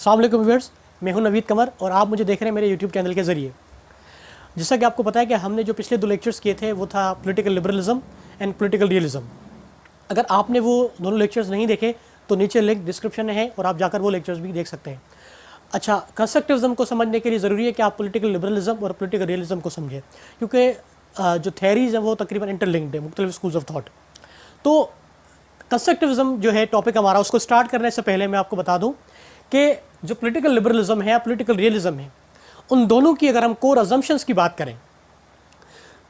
अस्सलाम वालेकुम व्यूअर्स, मैं हूं नवीद कमर और आप मुझे देख रहे हैं मेरे यूट्यूब चैनल के ज़रिए। जैसा कि आपको पता है कि हमने जो पिछले 2 लेक्चर्स किए थे वो था political liberalism and political realism. अगर आपने वो दोनों लेक्चर्स नहीं देखे तो नीचे लिंक डिस्क्रिप्शन में है और आप जाकर वो लेक्चर्स भी देख सकते हैं। अच्छा, कंस्ट्रक्टिविज्म को समझने के लिए ज़रूरी है कि आप पॉलिटिकल लिबरलिज्म और पॉलिटिकल रियलिज्म को समझें, क्योंकि जो थेरीज़ हैं वो तकरीबन इंटरलिंक्ड है, मुख्तलिफ स्कूल्स ऑफ थॉट। तो कंस्ट्रक्टिविज्म जो है टॉपिक हमारा, उसको स्टार्ट करने से पहले मैं आपको बता दूं कि जो पॉलिटिकल लिबरलिज्म है, पॉलिटिकल रियलिज्म है, उन दोनों की अगर हम कोर अजम्पशंस की बात करें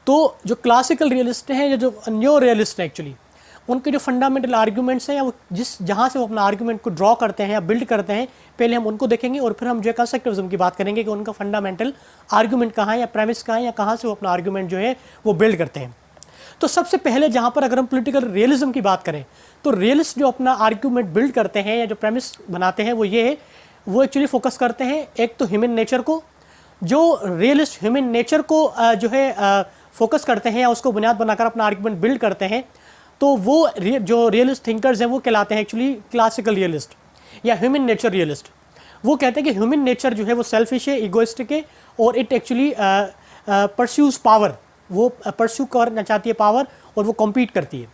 तो जो क्लासिकल रियलिस्ट हैं या जो न्यो रियलिस्ट हैं एक्चुअली, उनके जो फंडामेंटल आर्ग्यूमेंट्स हैं या वो जहाँ से वो अपना आर्ग्यूमेंट को ड्रॉ करते हैं या बिल्ड करते हैं, पहले हम उनको देखेंगे और फिर हम जो है कंस्ट्रक्टिविज्म की बात करेंगे कि उनका फंडामेंटल आर्ग्यूमेंट कहाँ है या प्रेमिस कहाँ है या कहाँ से वो अपना आर्ग्यूमेंट जो है वो बिल्ड करते हैं। तो सबसे पहले जहाँ पर अगर हम पॉलिटिकल रियलिज्म की बात करें तो रियलिस्ट जो अपना आर्ग्यूमेंट बिल्ड करते हैं या जो प्रेमिस बनाते हैं वो ये है, वो एक्चुअली फोकस करते हैं एक तो ह्यूमन नेचर को। जो रियलिस्ट ह्यूमन नेचर को जो है फोकस करते हैं या उसको बुनियाद बनाकर अपना आर्ग्यूमेंट बिल्ड करते हैं, तो वो जो रियलिस्ट थिंकर्स हैं वो कहलाते हैं एक्चुअली क्लासिकल रियलिस्ट या ह्यूमन नेचर रियलिस्ट। वो कहते हैं कि ह्यूमन नेचर जो है वो सेल्फिश है, इगोइस्टिक है और इट एक्चुअली परस्यूज पावर, वो परस्यू करना चाहती है पावर और वो कॉम्पीट करती है।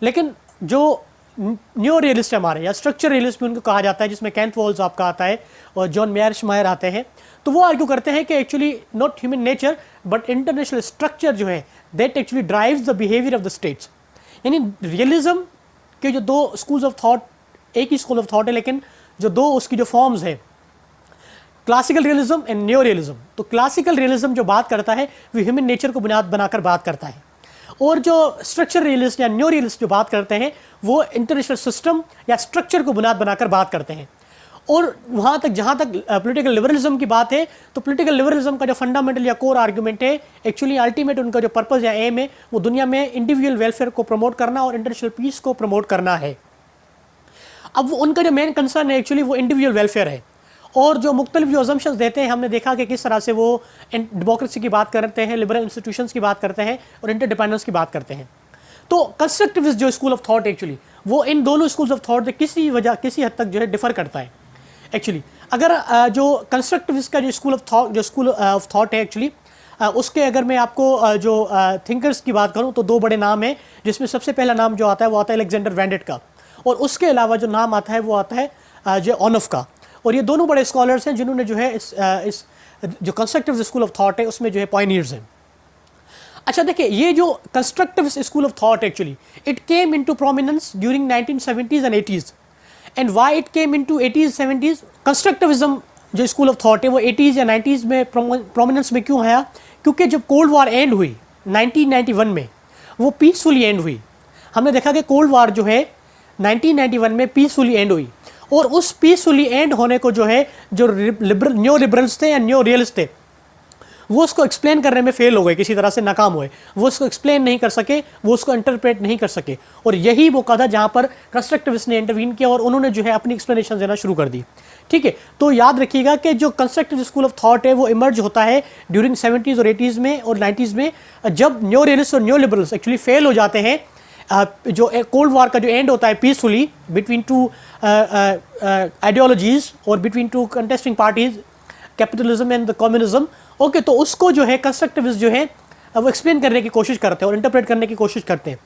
लेकिन जो न्यो रियलिस्ट हमारे या स्ट्रक्चर रियलिस्ट भी उनको कहा जाता है, जिसमें कैंथ वॉल्स आपका आता है और जॉन मेयरशमायर आते हैं, तो वो आर्ग्यू करते हैं कि actually not human nature but international structure जो है that actually drives the behaviour of the states. यानी रियलिज्म के जो दो स्कूल्स ऑफ थॉट, एक ही स्कूल ऑफ थॉट है लेकिन जो दो उसकी जो फॉर्म्स है, क्लासिकल रियलिज्म एंड न्यो रियलिज्म। तो क्लासिकल रियलिज्म जो बात करता है वो ह्यूमन नेचर को बुनियाद बनाकर बात करता है, और जो स्ट्रक्चर रियलिस्ट या न्यो रियलिस्ट जो बात करते हैं वो इंटरनेशनल सिस्टम या स्ट्रक्चर को बुनियाद बनाकर बात करते हैं। और वहाँ तक जहाँ तक पॉलिटिकल लिबरलिज्म की बात है, तो पॉलिटिकल लिबरलिज्म का जो फंडामेंटल या कोर आर्ग्यूमेंट है, एक्चुअली अल्टीमेट उनका जो पर्पस या एम है वो दुनिया में इंडिविजुअल वेलफेयर को प्रमोट करना और इंटरनेशनल पीस को प्रमोट करना है। अब वो उनका जो मेन कंसर्न है एक्चुअली वो इंडिविजुअल वेलफेयर है, और जो मुख्तलिफ जो अजम्पशंस देते हैं, हमने देखा कि किस तरह से वो डेमोक्रेसी की बात करते हैं, लिबरल इंस्टीट्यूशंस की बात करते हैं और इंटरडिपेंडेंस की बात करते हैं। तो कंस्ट्रक्टिविस्ट जो स्कूल ऑफ थॉट एक्चुअली वो इन दोनों स्कूल्स ऑफ थॉट से किसी हद तक जो है डिफर करता है एक्चुअली। अगर जो कंस्ट्रक्टिविस्ट का जो स्कूल ऑफ थॉट है एक्चुअली, उसके अगर मैं आपको जो थिंकर्स की बात करूं तो 2 बड़े नाम हैं, जिसमें सबसे पहला नाम जो आता है वो आता है अलेक्जेंडर वैंडेट का, और उसके अलावा जो नाम आता है वो आता है जो ऑनफ का। और ये दोनों बड़े स्कॉलर्स हैं जिन्होंने जो है इस जो कंस्ट्रक्टिव स्कूल ऑफ थॉट है उसमें जो है पायनियर्स हैं। अच्छा देखिए, ये जो constructive school of thought actually it came into prominence during 1970s and 80s। And why it came into 80s 70s? Constructivism जो स्कूल ऑफ थॉट है वो 80s या 90s में प्रोमिनेंस में क्यों आया? क्योंकि जब कोल्ड वार एंड हुई 1991 में, वो पीसफुली एंड हुई। हमने देखा कि कोल्ड वार जो है 1991 में पीसफुली एंड हुई, और उस पीसफुली एंड होने को जो है जो न्यो लिबरल्स थे या न्यो रियलिस्ट थे वो उसको एक्सप्लेन करने में फेल हो गए, किसी तरह से नाकाम हुए। वो उसको एक्सप्लेन नहीं कर सके, वो उसको इंटरप्रेट नहीं कर सके, और यही मौका था जहाँ पर कंस्ट्रक्टिविस्ट ने इंटरवीन किया और उन्होंने जो है अपनी एक्सप्लेनेशन देना शुरू कर दी। ठीक है, तो याद रखिएगा कि जो कंस्ट्रक्टिव स्कूल ऑफ थॉट है वो इमर्ज होता है ड्यूरिंग 70s और 80s में और 90s में, जब न्यो रियलिस्ट और न्यो लिबरल्स एक्चुअली फेल हो जाते हैं। जो कोल्ड वार का जो एंड होता है पीसफुली बिटवीन 2 आइडियोलॉजीज और between 2 contesting parties, capitalism and the communism. Okay, तो उसको जो है कंस्ट्रक्टिविस्ट जो है वो एक्सप्लेन करने की कोशिश करते हैं और इंटरप्रेट करने की कोशिश करते हैं।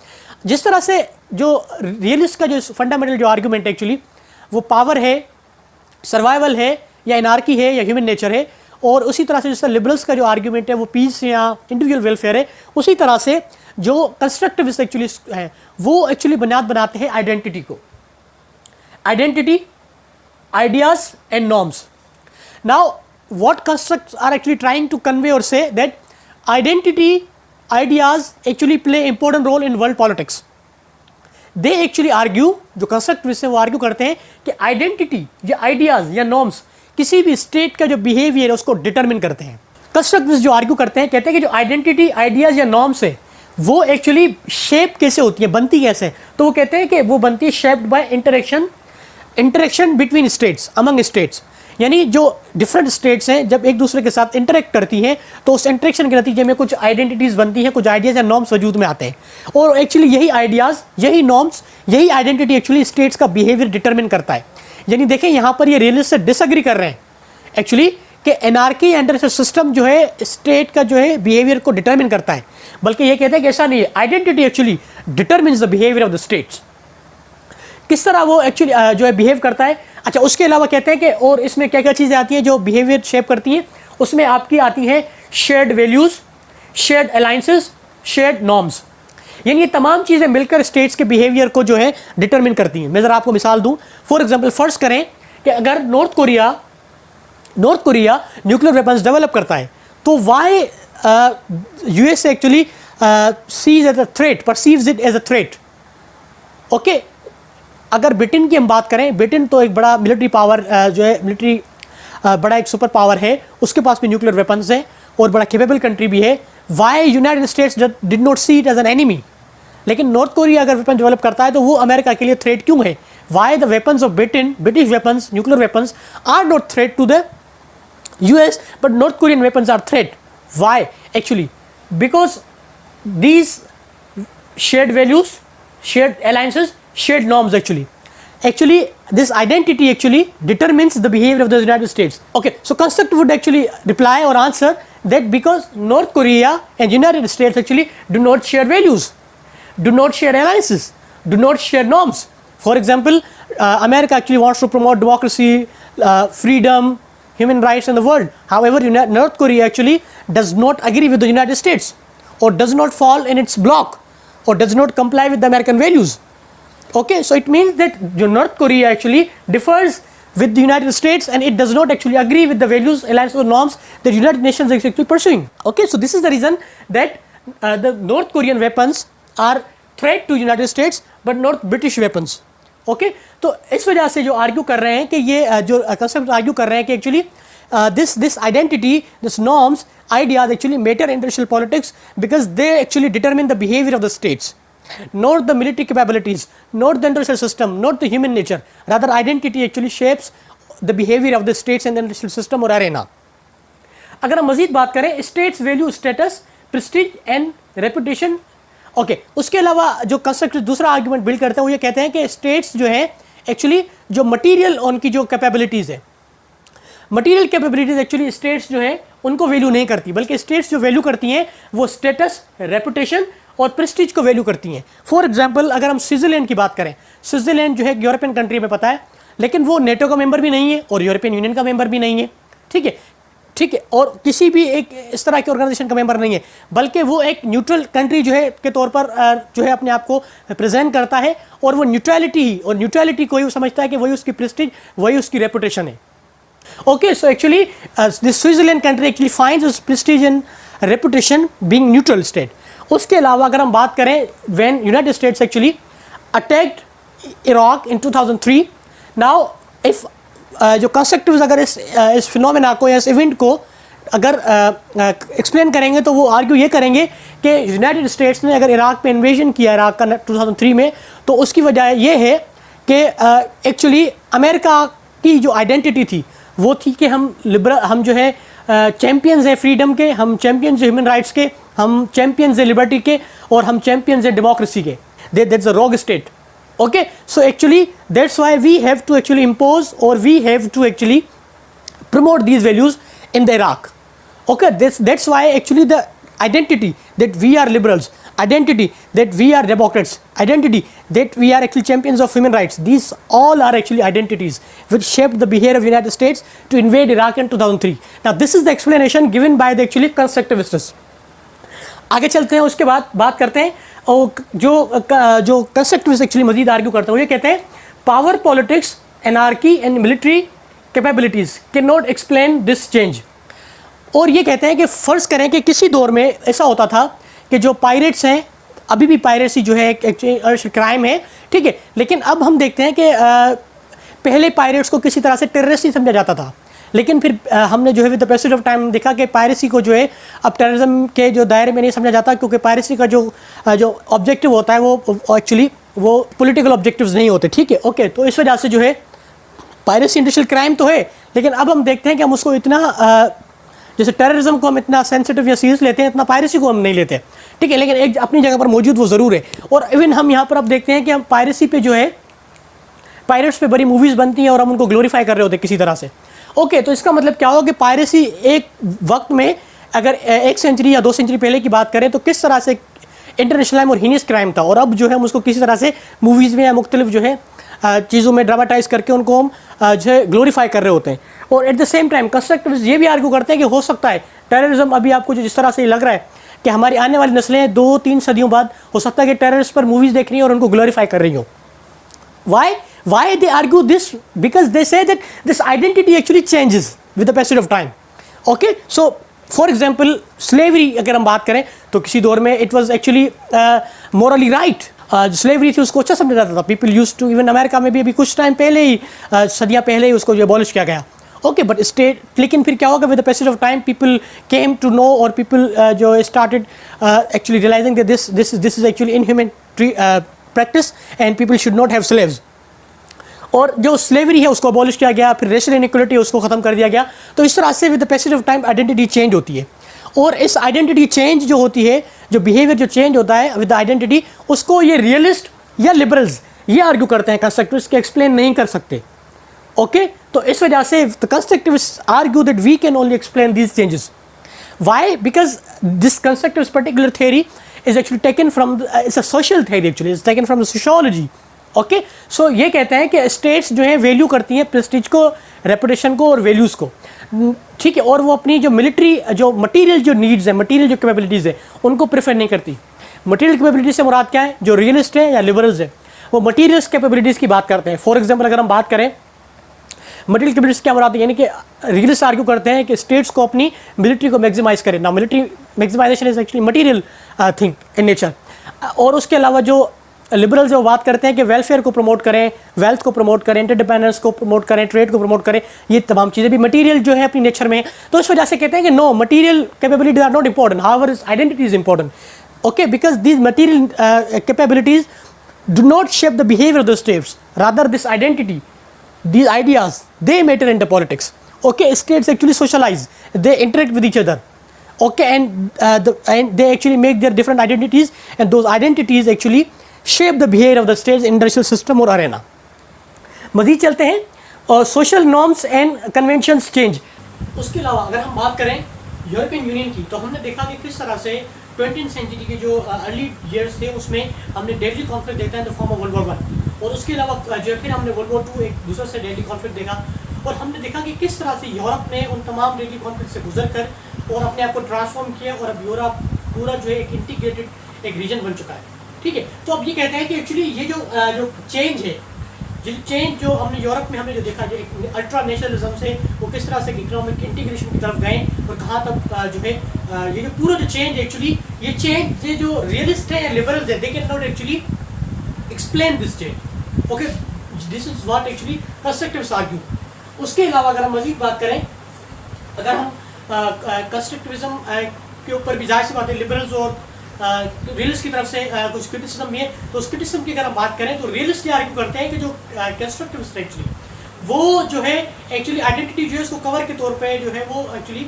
जिस तरह से जो रियलिस्ट का जो फंडामेंटल जो आर्ग्यूमेंट एक्चुअली वो पावर है, सर्वाइवल है या एनार्की है या ह्यूमन नेचर है, और उसी तरह से जिस तरह लिबरल्स का जो आर्ग्यूमेंट है वो पीस या इंडिविजुअल वेलफेयर है, उसी तरह से जो कंस्ट्रक्टिविस्ट एक्चुअली है वो एक्चुअली बुनियाद बनाते हैं आइडेंटिटी को। Identity, ideas and norms. Now what constructs are actually trying to convey or say that identity, ideas actually play important role in world politics. They actually argue, जो constructivists हैं वो argue करते हैं कि identity या ideas या norms किसी भी state का जो behavior है उसको determine करते हैं। constructivists जो argue करते हैं, कहते हैं कि जो identity, ideas या norms है वो actually shape कैसे होती है, बनती कैसे? तो वो कहते हैं कि वो बनती है shaped by interaction between states, among states। यानी जो डिफरेंट स्टेट्स हैं जब एक दूसरे के साथ इंटरेक्ट करती हैं तो उस इंटरेक्शन के नतीजे में कुछ आइडेंटिटीज़ बनती हैं, कुछ आइडियाज़ या नॉर्म्स वजूद में आते हैं, और एक्चुअली यही आइडियाज़, यही नॉर्म्स, यही आइडेंटिटी एक्चुअली स्टेट्स का बिहेवियर डिटरमिन करता है। यानी देखें यहाँ पर ये रियलिस्ट से डिसएग्री कर रहे हैं एक्चुअली कि एनार्की अंडर सिस्टम जो है स्टेट का जो है बिहेवियर को डिटरमिन करता है, बल्कि ये कहते हैं कि ऐसा नहीं है, identity actually determines the behaviour of the states. किस तरह वो एक्चुअली जो है बिहेव करता है। अच्छा, उसके अलावा कहते हैं कि और इसमें क्या क्या चीज़ें आती हैं जो बिहेवियर शेप करती हैं, उसमें आपकी आती हैं shared values, shared alliances, shared norms, यानी ये तमाम चीज़ें मिलकर स्टेट्स के बिहेवियर को जो है डिटरमिन करती हैं। मैं ज़रा आपको मिसाल दूँ। फॉर एग्जांपल फ़र्ज़ करें कि अगर North Korea nuclear weapons develop करता है, तो why US actually sees as a threat, perceives it as a threat. Okay, अगर ब्रिटेन की हम बात करें, ब्रिटेन तो एक बड़ा मिलिट्री पावर जो है मिलिट्री बड़ा एक सुपर पावर है, उसके पास भी न्यूक्लियर वेपन्स है और बड़ा कैपेबल कंट्री भी है। Why United States did not see it as an enemy, लेकिन नॉर्थ कोरिया अगर वेपन डेवलप करता है तो वो अमेरिका के लिए थ्रेट क्यों है? Why the weapons of Britain, British weapons, nuclear weapons are not threat to the US, but North Korean weapons are threat. Why? Actually, because these shared values, shared alliances, shared norms actually this identity actually determines the behavior of the United States. Okay, so construct would actually reply or answer that because North Korea and United States actually do not share values, do not share alliances, do not share norms. For example, America actually wants to promote democracy, freedom, human rights in the world. However, North Korea actually does not agree with the United States, or does not fall in its block, or does not comply with the American values. Okay, so it means that North Korea actually differs with the United States, and it does not actually agree with the values, alliances, or norms that the United Nations is actually pursuing. Okay, so this is the reason that the North Korean weapons are threat to United States, but not British weapons. Okay, तो इस वजह से जो argue कर रहे हैं कि ये जो कंसेप्ट आर्ग्यू कर रहे हैं कि actually this identity, this norms, ideas actually matter in international politics because they actually determine the behaviour of the states, not the military capabilities, not the international system, not the human nature, rather identity actually shapes the behaviour of the states in the international system और Arena. अगर हम मजीद बात करें, states value status, Prestige and reputation. Okay, उसके अलावा जो concept दूसरा argument build करते हैं वो ये कहते हैं कि स्टेट्स जो है एक्चुअली जो मटेरियल उनकी जो कैपेबिलिटीज़ है, मटेरियल कैपेबिलिटीज़ एक्चुअली स्टेट्स जो है उनको वैल्यू नहीं करती, बल्कि स्टेट्स जो वैल्यू करती हैं वो स्टेटस, रेपुटेशन और प्रेस्टीज को वैल्यू करती हैं। फॉर एग्जांपल, अगर हम स्विट्ज़रलैंड की बात करें, स्विट्ज़रलैंड जो है यूरोपियन कंट्री में पता है, लेकिन वो नेटो का मेंबर भी नहीं है और यूरोपियन यूनियन का मेंबर भी नहीं है। ठीक है, और किसी भी एक इस तरह के ऑर्गेनाइजेशन का मेंबर नहीं है, बल्कि वो एक न्यूट्रल कंट्री जो है के तौर पर जो है अपने आप को प्रेजेंट करता है, और वो न्यूट्रलिटी ही, और न्यूट्रलिटी को ही समझता है कि वही उसकी प्रेस्टीज, वही उसकी रेपुटेशन है। Okay, so actually this Switzerland country actually finds it's Prestige and reputation being neutral state. उसके अलावा अगर हम बात करें, when United states actually attacked Iraq in 2003, now if जो कंसेप्टिव्स अगर इस फिनोमेना को या इस इवेंट को अगर एक्सप्लेन करेंगे तो वो आर्ग्यू ये करेंगे कि यूनाइटेड स्टेट्स ने अगर इराक पे इन्वेजन किया इराक का 2003 में, तो उसकी वजह ये है कि एक्चुअली अमेरिका की जो आइडेंटिटी थी वो थी कि हम जो है चैम्पियंस हैं फ्रीडम के, हम चैम्पियंस हैं ह्यूमन राइट्स के, हम चैम्पियंस हैं लिबर्टी के, और हम चैम्पियंस हैं डेमोक्रेसी के। That's a wrong state. Okay, so actually that's why we have to actually impose, or we have to actually promote these values in the Iraq. Okay, that's why actually the identity that we are liberals, identity that we are democrats, identity that we are actually champions of human rights, these all are actually identities which shaped the behavior of the United States to invade Iraq in 2003. Now this is the explanation given by the actually constructivists. आगे चलते हैं, उसके बाद बात करते हैं और जो कंसेप्ट एक्चुअली मजीद आर्ग्यू करते हैं वो ये कहते हैं power politics, anarchy and military capabilities can not explain this change. और ये कहते हैं कि फ़र्ज़ करें कि किसी दौर में ऐसा होता था कि जो पायरेट्स हैं, अभी भी पायरेसी जो है एक क्राइम है, ठीक है, लेकिन अब हम देखते हैं कि पहले पायरेट्स को किसी तरह से टेररिस्ट ही समझा जाता था, लेकिन फिर हमने जो है with the passage of time देखा कि पायरेसी को जो है अब टेररिज्म के जो दायरे में नहीं समझा जाता, क्योंकि पायरेसी का जो ऑब्जेक्टिव होता है वो एक्चुअली वो पॉलिटिकल ऑब्जेक्टिव्स नहीं होते। ठीक है, ओके, तो इस वजह से जो है पायरेसी इंडस्ट्रियल क्राइम तो है, लेकिन अब हम देखते हैं कि हम उसको इतना जैसे टेररिज्म को हम इतना सेंसिटिव या सीरियस लेते हैं, इतना पायरेसी को हम नहीं लेते। ठीक है, लेकिन एक अपनी जगह पर मौजूद वो ज़रूर है। और इवन हम यहाँ पर अब देखते हैं कि हम पायरेसी पे जो है पायरेट्स पे बड़ी मूवीज़ बनती हैं और हम उनको ग्लोरीफाई कर रहे होते हैं किसी तरह से। ओके, तो इसका मतलब क्या होगा कि पायरेसी एक वक्त में, अगर 1 सेंचुरी या 2 सेंचुरी पहले की बात करें तो किस तरह से इंटरनेशनल क्राइम और हीनियस क्राइम था, और अब जो है हम उसको किसी तरह से मूवीज़ में या मुख्तलिफ जो है चीज़ों में ड्रामाटाइज करके उनको हम जो है ग्लोरीफाई कर रहे होते हैं। और at the same time constructivist ये भी आर्ग्यू करते हैं कि हो सकता है टेररिज्म, अभी आपको जो जिस तरह से लग रहा है कि हमारी आने वाली नस्लें 2-3 सदियों बाद हो सकता है कि टेररिस्ट पर मूवीज़ देख रही हैं और उनको ग्लोरीफाई कर रही हो। Why they argue this? Because they say that this identity actually changes with the passage of time. Okay, so for example, slavery अगर हम बात करें तो किसी दौर में it was actually morally right. Slavery थी उसको अच्छा समझा जाता था। People use to, even America में भी अभी कुछ टाइम पहले ही, सदियाँ पहले ही उसको जो एबॉलिश किया गया। ओके, बट स्टेट, लेकिन फिर क्या होगा with the passage of time people came to know, और पीपल जो started actually realising that this is actually inhuman practice and people should not have slaves. और जो स्लेवरी है उसको अबॉलिश किया गया, फिर रेशियल इनइक्वालिटी उसको ख़त्म कर दिया गया। तो इस तरह से with the passage of time identity change होती है, और इस आइडेंटिटी चेंज जो होती है, जो बिहेवियर जो चेंज होता है विद द आइडेंटिटी, उसको ये रियलिस्ट या लिबरल्स ये आर्ग्यू करते हैं, कंस्ट्रक्टिविस्ट के एक्सप्लेन नहीं कर सकते। ओके, तो इस वजह से the constructivist argue that we can only explain these changes. Why? Because this constructivist particular theory is actually taken from it's a social theory, actually it's taken from the sociology. Okay, so ये कहते हैं कि states जो है value करती हैं Prestige को, reputation को और वैल्यूज़ को, ठीक है, और वो अपनी जो मिलिट्री जो मटेरियल जो नीड्स है, मटेरियल जो कैपेबिलिटीज़ है, उनको प्रेफर नहीं करती। मटेरियल कैपेबिलिटीज से मुराद क्या है? जो रियलिस्ट है या लिबरल्स है वो मटेरियल्स कैपेबिलिटीज़ की बात करते हैं। फॉर एग्जांपल अगर हम बात करें मटेरियल कैपेबिलिटीज क्या मुराद है, यानी कि रियलिस्ट आर्ग्यू करते हैं कि स्टेट्स को अपनी मिलिट्री को मैक्सिमाइज करें। ना, military maximisation is actually material thing in nature. और उसके अलावा जो लिबरल्स वो बात करते हैं कि वेलफेयर को प्रमोट करें, वेल्थ को प्रमोट करें, इंटरडिपेंडेंस को प्रमोट करें, ट्रेड को प्रमोट करें, ये तमाम चीज़ें भी मटेरियल जो है अपनी नेचर में। तो इस वजह से कहते हैं कि no, material capabilities are not important, however identity is important. Okay, because these material capabilities do not shape the behavior of the states, rather this identity, these ideas, they matter in the politics. Okay, states actually socialize, they interact with each other. Okay, and they actually make their different identities, and those identities actually shape the behavior of the states, industrial system और arena. मज़ीद चलते हैं, और social norms and conventions change. उसके अलावा अगर हम बात करें यूरोपियन यूनियन की, तो हमने देखा कि किस तरह से 20th सेंचुरी के जो अर्ली ईयर्स थे उसमें हमने डेडली कॉन्फ्लिक्ट देखा in the form of world war 1, और उसके अलावा जो फिर हमने वर्ल्ड वॉर 2 एक दूसरे से डेडली कॉन्फ्लिक्ट देखा, और हमने देखा कि किस तरह से यूरोप ने उन तमाम डेडली कॉन्फ्लिक्ट से गुजर कर और अपने आप को ट्रांसफॉर्म किया, और अब यूरोप पूरा जो है एक इंटीग्रेटेड एक रीजन बन चुका है। ठीक है, तो अब ये कहते हैं कि एक्चुअली ये जो चेंज है, चेंज जो हमने यूरोप में हमने जो देखा, जो एक अल्ट्रा नेशनलिज्म से वो किस तरह से इकोनॉमिक इंटीग्रेशन की तरफ गए, और कहाँ तक जो है ये जो पूरा जो चेंज एक्चुअली, ये चेंज ये जो रियलिस्ट है या लिबरल्स है, they can not actually explain this change. Okay, this is what actually constructivist argue. उसके अलावा अगर हम मजीद बात करें, अगर हम कंस्ट्रक्टिविज्म के ऊपर भी जाहिर सी बात है लिबरल्स और रियलिस्ट की तरफ से कुछ क्रिटिसिज्म भी है, तो उस क्रिटिसिज्म की अगर हम बात करें तो रियलिस्ट ये आर्ग्यू करते हैं कि जो कंस्ट्रक्टिविस्ट एक्चुअली वो जो है एक्चुअली आइडेंटिटी जो है उसको कवर के तौर पे जो है वो एक्चुअली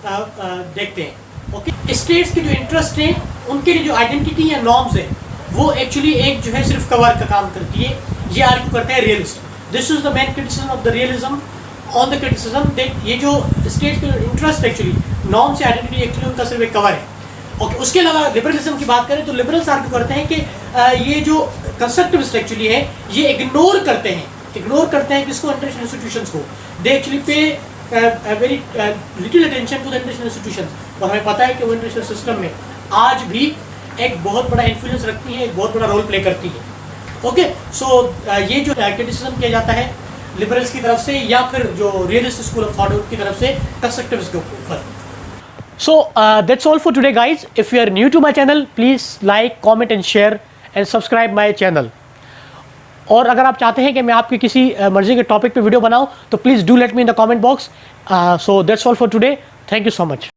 देखते हैं। ओके, स्टेट्स के जो इंटरेस्ट हैं उनके लिए जो आइडेंटिटी या नॉर्म्स है वो एक्चुअली एक जो है सिर्फ कवर का काम करती है, ये आर्ग्यू करते हैं realist. This is the main criticism of the realism on the criticism that ये जो स्टेट्स के इंटरेस्ट एक्चुअली नॉर्म्स या आइडेंटिटी एक्चुअली उनका सिर्फ एक कवर है। ओके, उसके अलावा लिबरलिज्म की बात करें तो लिबरल्स आर्ग्यू करते हैं कि ये जो कंस्ट्रक्टिविस्ट एक्चुअली है ये इग्नोर करते हैं किसको? इंटरनेशनल इंस्टीट्यूशंस को। They actually pay very little attention to the international institutions, और हमें पता है कि वो इंटरनेशनल सिस्टम में आज भी एक बहुत बड़ा इन्फ्लुएंस रखती है, एक बहुत बड़ा रोल प्ले करती है। ओके, सो ये जो क्रिटिसिज्म किया जाता है लिबरल्स की तरफ से या फिर जो रियलिस्ट स्कूल ऑफ थॉट की तरफ से कंस्ट्रक्टिविस्ट के ऊपर। So that's all for today, guys. If you are new to my channel, please like, comment and share and subscribe my channel. और अगर आप चाहते हैं कि मैं आपकी किसी मर्जी के टॉपिक पे वीडियो बनाऊं तो please do let me in the comment box. So that's all for today. Thank you so much.